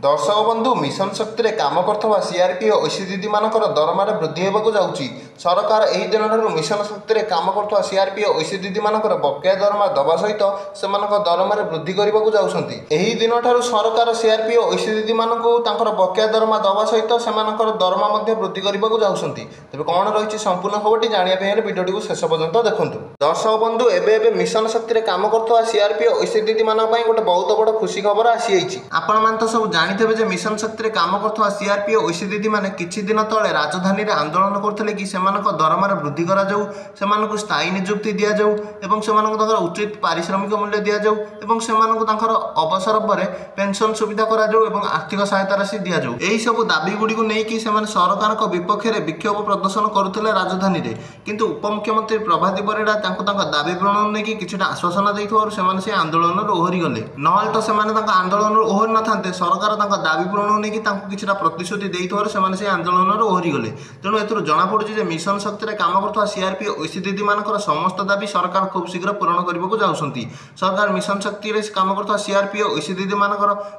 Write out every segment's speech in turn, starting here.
दर्शक बंधु मिशन शक्ति काम कर सीआरपी और ओसी दीदी मान दरमा वृद्धि होगा जाऊँगी। सरकार यही दिन मिशन शक्ति काम कर सीआरपी और ओसी दीदी मान बकेया दरमा दवा सहित से दरमा वृद्धि करने को जाऊँगी। यही दिन सरकार सीआरपी और ओसी दीदी मान बकेया दरमा दवा सहित से दरमा वृद्धि करने को जाऊँगी। तेज कौन रही संपूर्ण खबर जानापी भिडियो को शेष पर्यंत देखूँ। दर्शक बंधु एवं मिशन शक्ति काम कर सीआरपी और ओसी दीदी मान गोटे बहुत बड़ खुशी खबर आसी आपण मान तो सब जानिथे जे मिशन शक्ति काम कर सीआरपी और ओसी दीदी मैंने किछि दिन तले राजधानी में आंदोलन करते कि दरमा वृद्धि करा जाऊ, सेमानकु स्थायी नियुक्ति दि जाऊ एवं सेमानकु उचित पारिश्रमिक मूल्य दि जाऊ एवं सेमानकु अवसर पर पेंशन सुविधा करा जाऊ एवं आर्थिक सहायता राशि दि जाऊ। एही सब दाबी गुडी को नहीं कि सरकार को विपक्ष में विक्षोभ प्रदर्शन करुले राजधानी में, किंतु उपमुख्यमंत्री प्रभाती परिड़ा दाबी पूरण नहीं कि आश्वासन देते आंदोलन ओहरी गले ना तो से आंदोलन ओहरी न था सरकार दाबी पूरण नहीं कि प्रतिश्रुति देते से आंदोलन ओहरी गले। तेणु एथुर जमापड़ी मिशन शक्ति काम कर सीआरपी और ओसी दीदी मान समस्त दाबी सरकार खूब शीघ्र पूरण करने को जाऊँगी। सरकार मिशन शक्ति काम कर सीआरपी और ओसी दीदी मान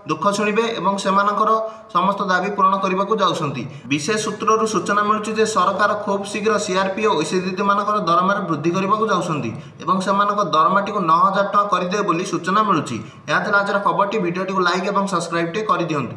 दुख शुणे और से समस्त दाबी पूरण करने को जाऊँगी। विशेष सूत्रु सूचना मिलूँ सरकार खूब शीघ्र सीआरपी और ओसी दीदी मान दरमा वृद्धि करने को जाऊँगी और से दरमाटी को 9,000 टଙ୍କା करदे सूचना मिलूँ। आज खबर भिडियो लाइक और सब्सक्राइब कर दियंतु।